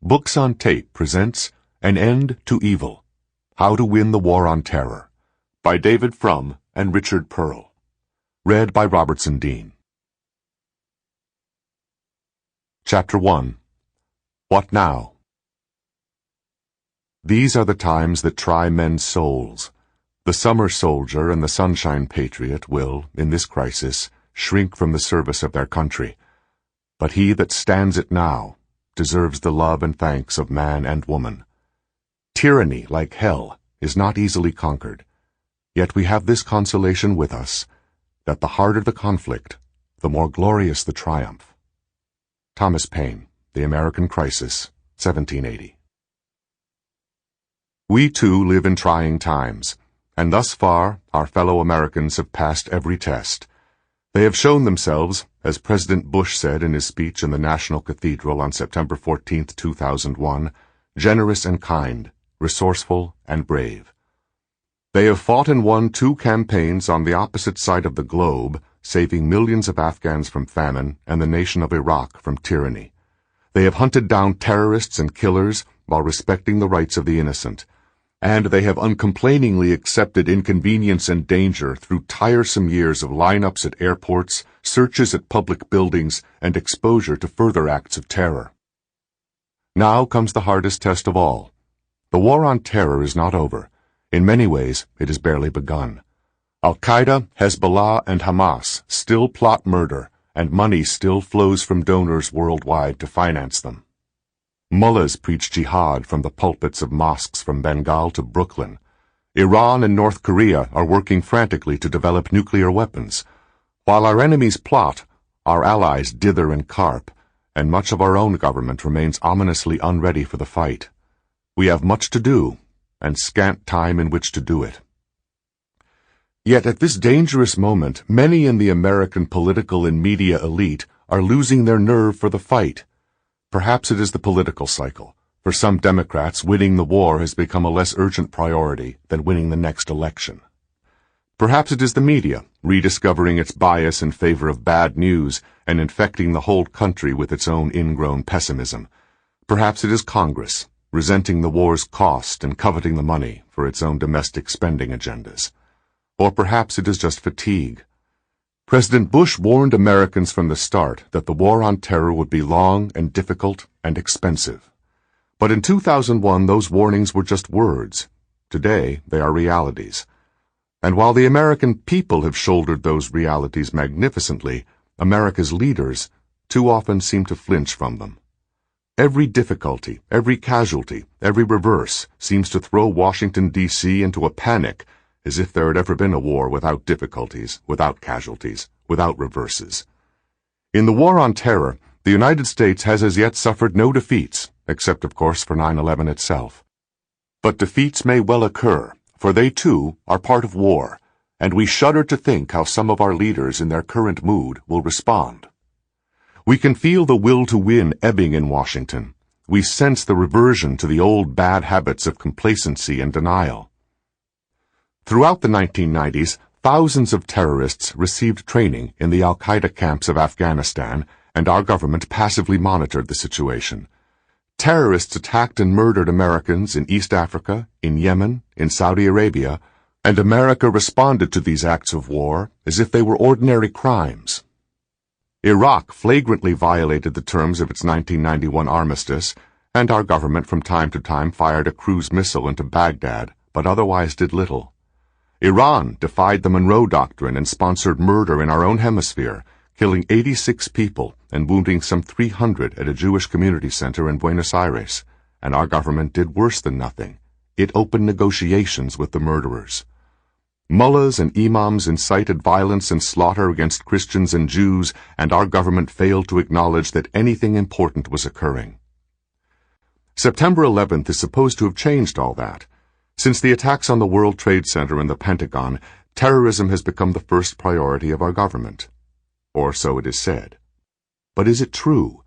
Books on Tape presents An End to Evil, How to Win the War on Terror, by David Frum and Richard Perle. Read by Robertson Dean. Chapter 1. What Now? These are the times that try men's souls. The summer soldier and the sunshine patriot will, in this crisis, shrink from the service of their country. But he that stands it now deserves the love and thanks of man and woman. Tyranny, like hell, is not easily conquered. Yet we have this consolation with us, that the harder the conflict, the more glorious the triumph. Thomas Paine, The American Crisis, 1780. We too live in trying times, and thus far our fellow Americans have passed every test. They have shown themselves, as President Bush said in his speech in the National Cathedral on September 14, 2001, generous and kind, resourceful and brave. They have fought and won 2 campaigns on the opposite side of the globe, saving millions of Afghans from famine and the nation of Iraq from tyranny. They have hunted down terrorists and killers while respecting the rights of the innocent. And they have uncomplainingly accepted inconvenience and danger through tiresome years of lineups at airports, searches at public buildings, and exposure to further acts of terror. Now comes the hardest test of all. The war on terror is not over. In many ways, it has barely begun. Al-Qaeda, Hezbollah, and Hamas still plot murder, and money still flows from donors worldwide to finance them. Mullahs preach jihad from the pulpits of mosques from Bengal to Brooklyn. Iran and North Korea are working frantically to develop nuclear weapons. While our enemies plot, our allies dither and carp, and much of our own government remains ominously unready for the fight. We have much to do, and scant time in which to do it. Yet at this dangerous moment, many in the American political and media elite are losing their nerve for the fight. Perhaps it is the political cycle. For some Democrats, winning the war has become a less urgent priority than winning the next election. Perhaps it is the media, rediscovering its bias in favor of bad news and infecting the whole country with its own ingrown pessimism. Perhaps it is Congress, resenting the war's cost and coveting the money for its own domestic spending agendas. Or perhaps it is just fatigue. President Bush warned Americans from the start that the war on terror would be long and difficult and expensive. But in 2001, those warnings were just words. Today, they are realities. And while the American people have shouldered those realities magnificently, America's leaders too often seem to flinch from them. Every difficulty, every casualty, every reverse seems to throw Washington, D.C. into a panic, as if there had ever been a war without difficulties, without casualties, without reverses. In the war on terror, the United States has as yet suffered no defeats, except of course for 9/11 itself. But defeats may well occur, for they too are part of war, and we shudder to think how some of our leaders in their current mood will respond. We can feel the will to win ebbing in Washington. We sense the reversion to the old bad habits of complacency and denial. Throughout the 1990s, thousands of terrorists received training in the Al-Qaeda camps of Afghanistan, and our government passively monitored the situation. Terrorists attacked and murdered Americans in East Africa, in Yemen, in Saudi Arabia, and America responded to these acts of war as if they were ordinary crimes. Iraq flagrantly violated the terms of its 1991 armistice, and our government from time to time fired a cruise missile into Baghdad, but otherwise did little. Iran defied the Monroe Doctrine and sponsored murder in our own hemisphere, killing 86 people and wounding some 300 at a Jewish community center in Buenos Aires, and our government did worse than nothing. It opened negotiations with the murderers. Mullahs and imams incited violence and slaughter against Christians and Jews, and our government failed to acknowledge that anything important was occurring. September 11th is supposed to have changed all that. Since the attacks on the World Trade Center and the Pentagon, terrorism has become the first priority of our government. Or so it is said. But is it true?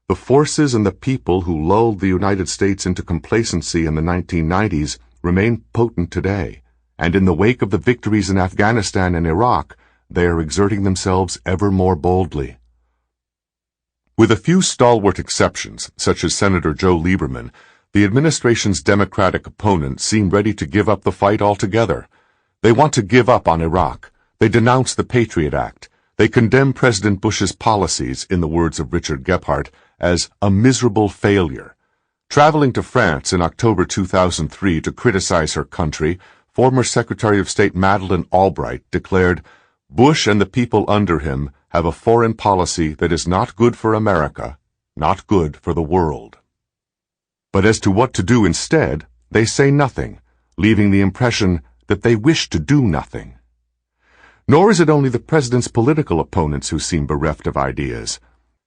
The forces and the people who lulled the United States into complacency in the 1990s remain potent today, and in the wake of the victories in Afghanistan and Iraq, they are exerting themselves ever more boldly. With a few stalwart exceptions, such as Senator Joe Lieberman, the administration's Democratic opponents seem ready to give up the fight altogether. They want to give up on Iraq. They denounce the Patriot Act. They condemn President Bush's policies, in the words of Richard Gephardt, as a miserable failure. Traveling to France in October 2003 to criticize her country, former Secretary of State Madeleine Albright declared, "Bush and the people under him have a foreign policy that is not good for America, not good for the world." But as to what to do instead, they say nothing, leaving the impression that they wish to do nothing. Nor is it only the president's political opponents who seem bereft of ideas.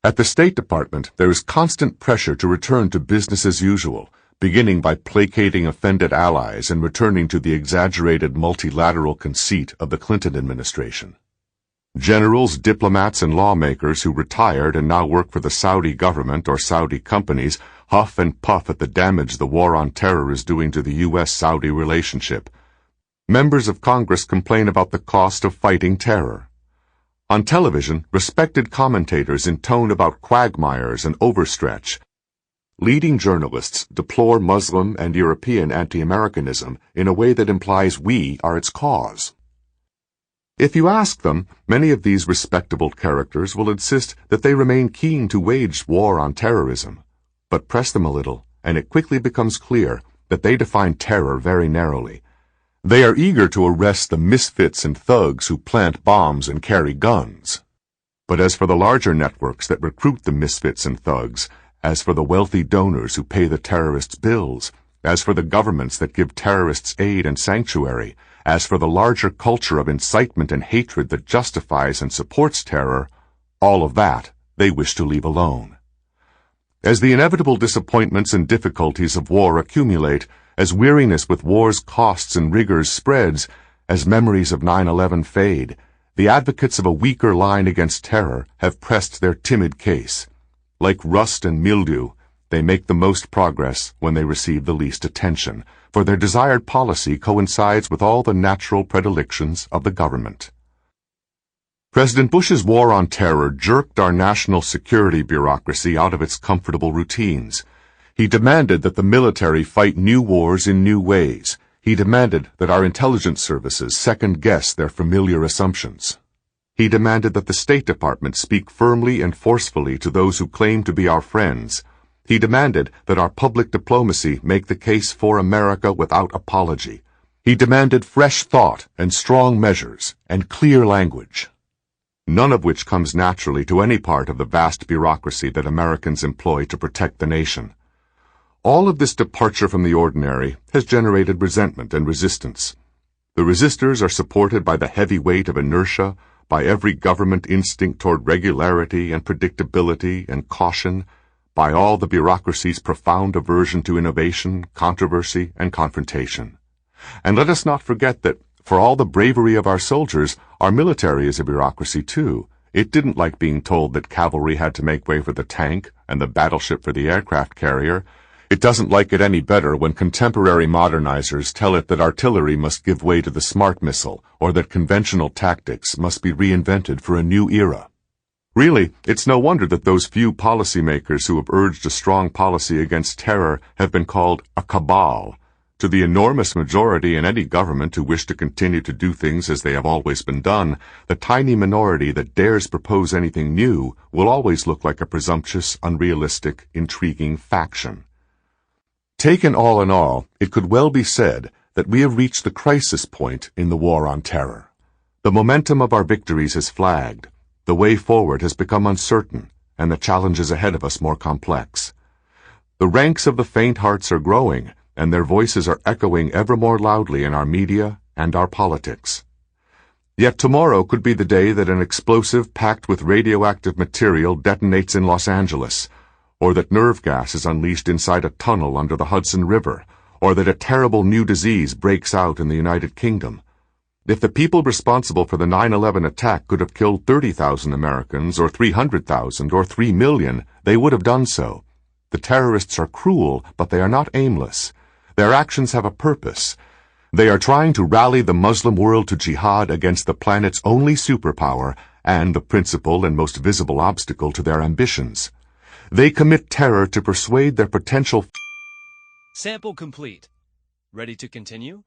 At the State Department, there is constant pressure to return to business as usual, beginning by placating offended allies and returning to the exaggerated multilateral conceit of the Clinton administration. Generals, diplomats, and lawmakers who retired and now work for the Saudi government or Saudi companies huff and puff at the damage the war on terror is doing to the U.S.-Saudi relationship. Members of Congress complain about the cost of fighting terror. On television, respected commentators intone about quagmires and overstretch. Leading journalists deplore Muslim and European anti-Americanism in a way that implies we are its cause. If you ask them, many of these respectable characters will insist that they remain keen to wage war on terrorism. But press them a little, and it quickly becomes clear that they define terror very narrowly. They are eager to arrest the misfits and thugs who plant bombs and carry guns. But as for the larger networks that recruit the misfits and thugs, as for the wealthy donors who pay the terrorists' bills, as for the governments that give terrorists aid and sanctuary, as for the larger culture of incitement and hatred that justifies and supports terror, all of that they wish to leave alone. As the inevitable disappointments and difficulties of war accumulate, as weariness with war's costs and rigors spreads, as memories of 9/11 fade, the advocates of a weaker line against terror have pressed their timid case. Like rust and mildew, they make the most progress when they receive the least attention, for their desired policy coincides with all the natural predilections of the government. President Bush's war on terror jerked our national security bureaucracy out of its comfortable routines. He demanded that the military fight new wars in new ways. He demanded that our intelligence services second-guess their familiar assumptions. He demanded that the State Department speak firmly and forcefully to those who claim to be our friends. He demanded that our public diplomacy make the case for America without apology. He demanded fresh thought and strong measures and clear language, none of which comes naturally to any part of the vast bureaucracy that Americans employ to protect the nation. All of this departure from the ordinary has generated resentment and resistance. The resistors are supported by the heavy weight of inertia, by every government instinct toward regularity and predictability and caution, by all the bureaucracy's profound aversion to innovation, controversy, and confrontation. And let us not forget that, for all the bravery of our soldiers, our military is a bureaucracy too. It didn't like being told that cavalry had to make way for the tank and the battleship for the aircraft carrier. It doesn't like it any better when contemporary modernizers tell it that artillery must give way to the smart missile, or that conventional tactics must be reinvented for a new era. Really, it's no wonder that those few policymakers who have urged a strong policy against terror have been called a cabal. To the enormous majority in any government who wish to continue to do things as they have always been done, the tiny minority that dares propose anything new will always look like a presumptuous, unrealistic, intriguing faction. Taken all in all, it could well be said that we have reached the crisis point in the war on terror. The momentum of our victories has flagged, the way forward has become uncertain, and the challenges ahead of us more complex. The ranks of the faint hearts are growing, and their voices are echoing ever more loudly in our media and our politics. Yet tomorrow could be the day that an explosive packed with radioactive material detonates in Los Angeles, or that nerve gas is unleashed inside a tunnel under the Hudson River, or that a terrible new disease breaks out in the United Kingdom. If the people responsible for the 9/11 attack could have killed 30,000 Americans, or 300,000, or 3 million, they would have done so. The terrorists are cruel, but they are not aimless. Their actions have a purpose. They are trying to rally the Muslim world to jihad against the planet's only superpower and the principal and most visible obstacle to their ambitions. They commit terror to persuade their potential. Sample complete. Ready to continue?